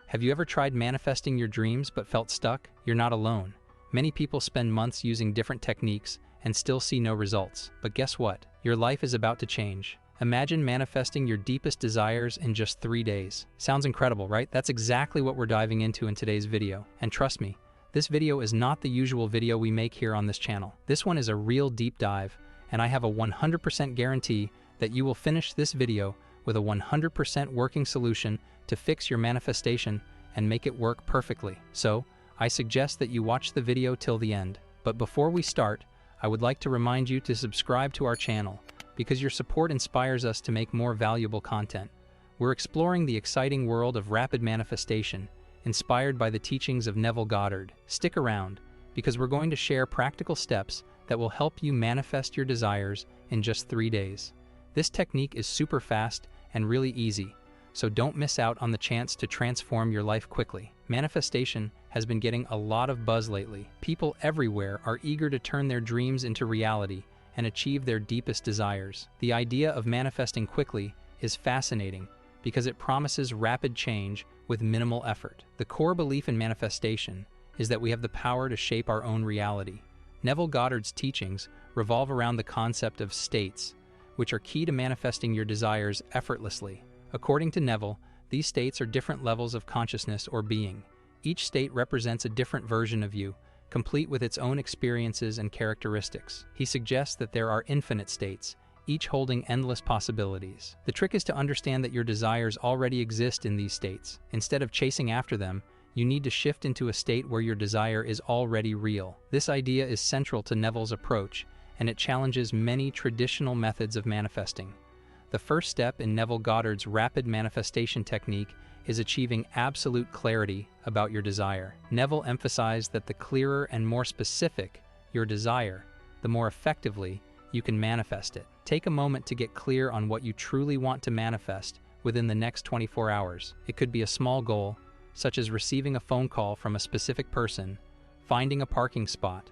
Have you ever tried manifesting your dreams but felt stuck? You're not alone. Many people spend months using different techniques and still see no results. But guess what? Your life is about to change. Imagine manifesting your deepest desires in just 3 days. Sounds incredible, right? That's exactly what we're diving into in today's video. And trust me, this video is not the usual video we make here on this channel. This one is a real deep dive, and I have a 100% guarantee that you will finish this video with a 100% working solution to fix your manifestation and make it work perfectly. So, I suggest that you watch the video till the end. But before we start, I would like to remind you to subscribe to our channel, because your support inspires us to make more valuable content. We're exploring the exciting world of rapid manifestation, inspired by the teachings of Neville Goddard. Stick around, because we're going to share practical steps that will help you manifest your desires in just 3 days. This technique is super fast and really easy, so don't miss out on the chance to transform your life quickly. Manifestation has been getting a lot of buzz lately. People everywhere are eager to turn their dreams into reality and achieve their deepest desires. The idea of manifesting quickly is fascinating because it promises rapid change with minimal effort. The core belief in manifestation is that we have the power to shape our own reality. Neville Goddard's teachings revolve around the concept of states, which are key to manifesting your desires effortlessly. According to Neville, these states are different levels of consciousness or being. Each state represents a different version of you, complete with its own experiences and characteristics. He suggests that there are infinite states, each holding endless possibilities. The trick is to understand that your desires already exist in these states. Instead of chasing after them, you need to shift into a state where your desire is already real. This idea is central to Neville's approach, and it challenges many traditional methods of manifesting. The first step in Neville Goddard's rapid manifestation technique is achieving absolute clarity about your desire. Neville emphasized that the clearer and more specific your desire, the more effectively you can manifest it. Take a moment to get clear on what you truly want to manifest within the next 24 hours. It could be a small goal, such as receiving a phone call from a specific person, finding a parking spot,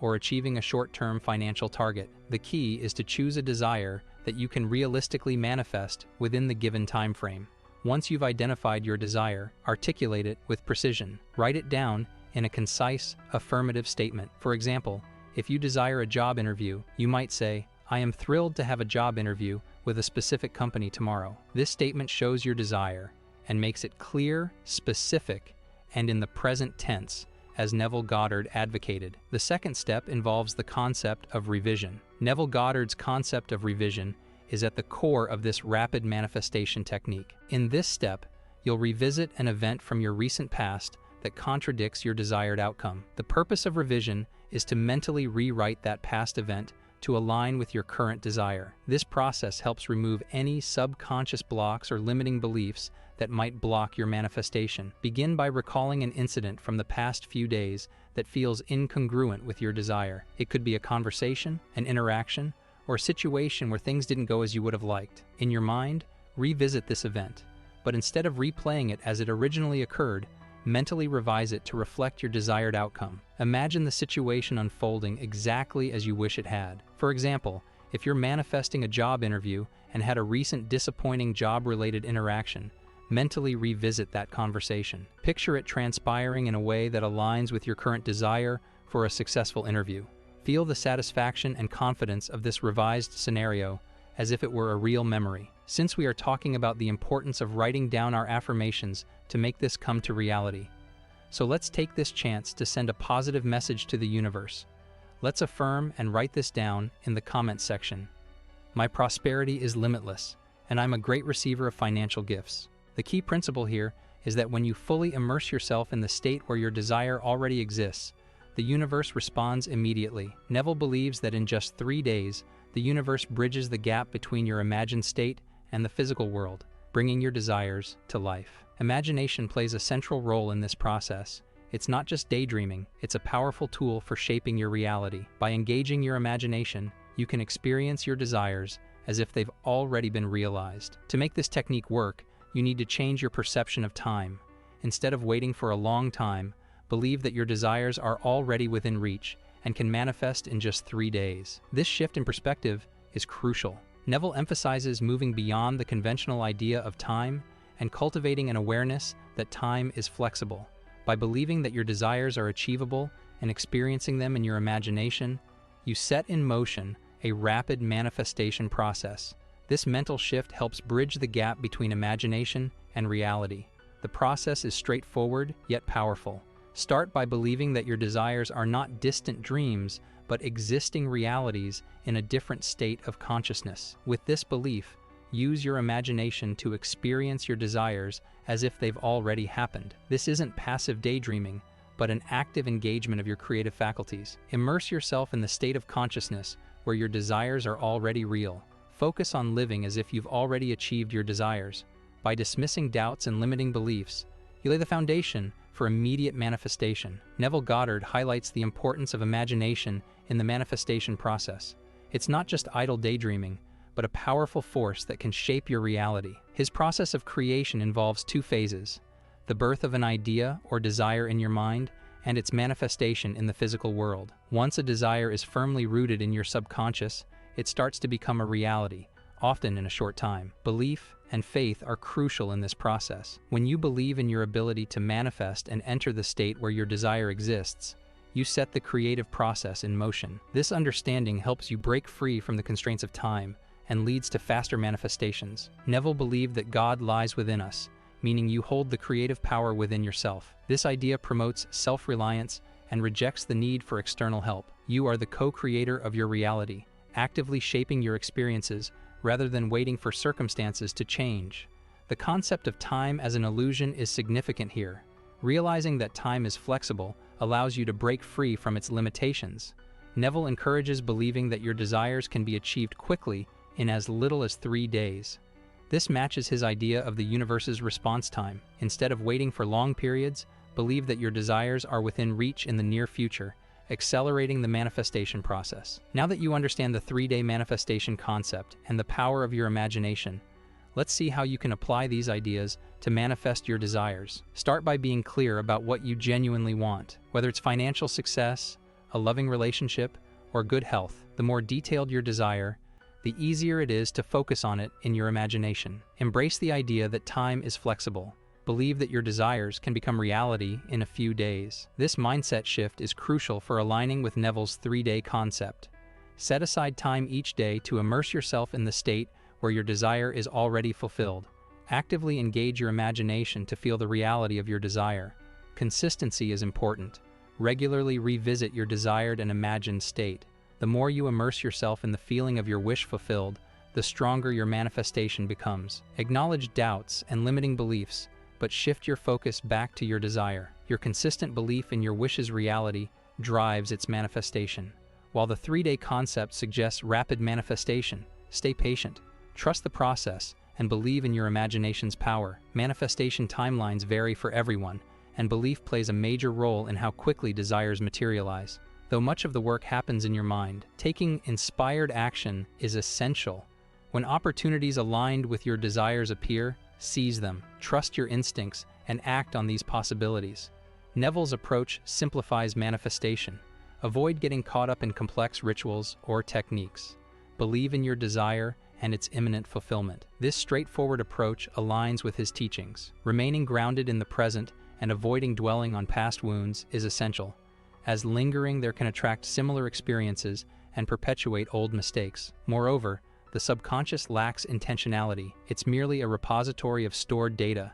or achieving a short-term financial target. The key is to choose a desire that you can realistically manifest within the given time frame. Once you've identified your desire, articulate it with precision. Write it down in a concise, affirmative statement. For example, if you desire a job interview, you might say, "I am thrilled to have a job interview with a specific company tomorrow." This statement shows your desire and makes it clear, specific, and in the present tense, as Neville Goddard advocated. The second step involves the concept of revision. Neville Goddard's concept of revision is at the core of this rapid manifestation technique. In this step, you'll revisit an event from your recent past that contradicts your desired outcome. The purpose of revision is to mentally rewrite that past event to align with your current desire. This process helps remove any subconscious blocks or limiting beliefs that might block your manifestation. Begin by recalling an incident from the past few days that feels incongruent with your desire. It could be a conversation, an interaction, or a situation where things didn't go as you would have liked. In your mind, revisit this event, but instead of replaying it as it originally occurred, mentally revise it to reflect your desired outcome. Imagine the situation unfolding exactly as you wish it had. For example, if you're manifesting a job interview and had a recent disappointing job-related interaction, mentally revisit that conversation. Picture it transpiring in a way that aligns with your current desire for a successful interview. Feel the satisfaction and confidence of this revised scenario as if it were a real memory. Since we are talking about the importance of writing down our affirmations to make this come to reality, so let's take this chance to send a positive message to the universe. Let's affirm and write this down in the comments section. My prosperity is limitless, and I'm a great receiver of financial gifts. The key principle here is that when you fully immerse yourself in the state where your desire already exists, the universe responds immediately. Neville believes that in just 3 days, the universe bridges the gap between your imagined state and the physical world, bringing your desires to life. Imagination plays a central role in this process. It's not just daydreaming, it's a powerful tool for shaping your reality. By engaging your imagination, you can experience your desires as if they've already been realized. To make this technique work, you need to change your perception of time. Instead of waiting for a long time, believe that your desires are already within reach and can manifest in just 3 days. This shift in perspective is crucial. Neville emphasizes moving beyond the conventional idea of time and cultivating an awareness that time is flexible. By believing that your desires are achievable and experiencing them in your imagination, you set in motion a rapid manifestation process. This mental shift helps bridge the gap between imagination and reality. The process is straightforward yet powerful. Start by believing that your desires are not distant dreams, but existing realities in a different state of consciousness. With this belief, use your imagination to experience your desires as if they've already happened. This isn't passive daydreaming, but an active engagement of your creative faculties. Immerse yourself in the state of consciousness where your desires are already real. Focus on living as if you've already achieved your desires. By dismissing doubts and limiting beliefs, you lay the foundation for immediate manifestation. Neville Goddard highlights the importance of imagination in the manifestation process. It's not just idle daydreaming, but a powerful force that can shape your reality. His process of creation involves two phases: the birth of an idea or desire in your mind, and its manifestation in the physical world. Once a desire is firmly rooted in your subconscious, it starts to become a reality, often in a short time. Belief and faith are crucial in this process. When you believe in your ability to manifest and enter the state where your desire exists, you set the creative process in motion. This understanding helps you break free from the constraints of time and leads to faster manifestations. Neville believed that God lies within us, meaning you hold the creative power within yourself. This idea promotes self-reliance and rejects the need for external help. You are the co-creator of your reality, actively shaping your experiences rather than waiting for circumstances to change. The concept of time as an illusion is significant here. Realizing that time is flexible allows you to break free from its limitations. Neville encourages believing that your desires can be achieved quickly in as little as 3 days. This matches his idea of the universe's response time. Instead of waiting for long periods, believe that your desires are within reach in the near future, accelerating the manifestation process. Now that you understand the 3-day manifestation concept and the power of your imagination, let's see how you can apply these ideas to manifest your desires. Start by being clear about what you genuinely want, whether it's financial success, a loving relationship, or good health. The more detailed your desire, the easier it is to focus on it in your imagination. Embrace the idea that time is flexible. Believe that your desires can become reality in a few days. This mindset shift is crucial for aligning with Neville's 3-day concept. Set aside time each day to immerse yourself in the state where your desire is already fulfilled. Actively engage your imagination to feel the reality of your desire. Consistency is important. Regularly revisit your desired and imagined state. The more you immerse yourself in the feeling of your wish fulfilled, the stronger your manifestation becomes. Acknowledge doubts and limiting beliefs, but shift your focus back to your desire. Your consistent belief in your wish's reality drives its manifestation. While the 3-day concept suggests rapid manifestation, stay patient, trust the process, and believe in your imagination's power. Manifestation timelines vary for everyone, and belief plays a major role in how quickly desires materialize. Though much of the work happens in your mind, taking inspired action is essential. When opportunities aligned with your desires appear, seize them, trust your instincts, and act on these possibilities. Neville's approach simplifies manifestation. Avoid getting caught up in complex rituals or techniques. Believe in your desire and its imminent fulfillment. This straightforward approach aligns with his teachings. Remaining grounded in the present and avoiding dwelling on past wounds is essential, as lingering there can attract similar experiences and perpetuate old mistakes. Moreover, the subconscious lacks intentionality. It's merely a repository of stored data,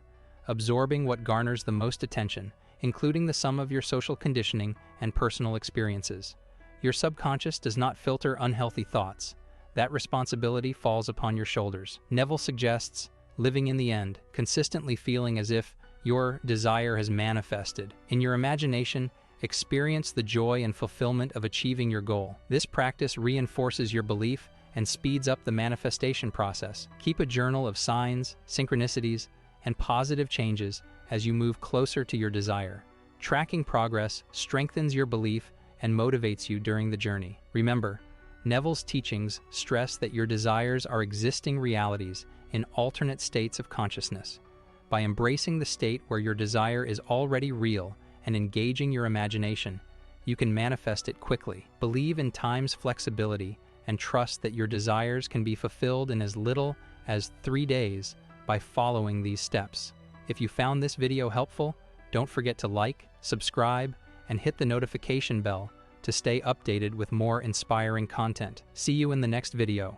absorbing what garners the most attention, including the sum of your social conditioning and personal experiences. Your subconscious does not filter unhealthy thoughts. That responsibility falls upon your shoulders. Neville suggests living in the end, consistently feeling as if your desire has manifested. In your imagination, experience the joy and fulfillment of achieving your goal. This practice reinforces your belief and speeds up the manifestation process. Keep a journal of signs, synchronicities, and positive changes as you move closer to your desire. Tracking progress strengthens your belief and motivates you during the journey. Remember, Neville's teachings stress that your desires are existing realities in alternate states of consciousness. By embracing the state where your desire is already real and engaging your imagination, you can manifest it quickly. Believe in time's flexibility and trust that your desires can be fulfilled in as little as 3 days by following these steps. If you found this video helpful, don't forget to like, subscribe, and hit the notification bell to stay updated with more inspiring content. See you in the next video.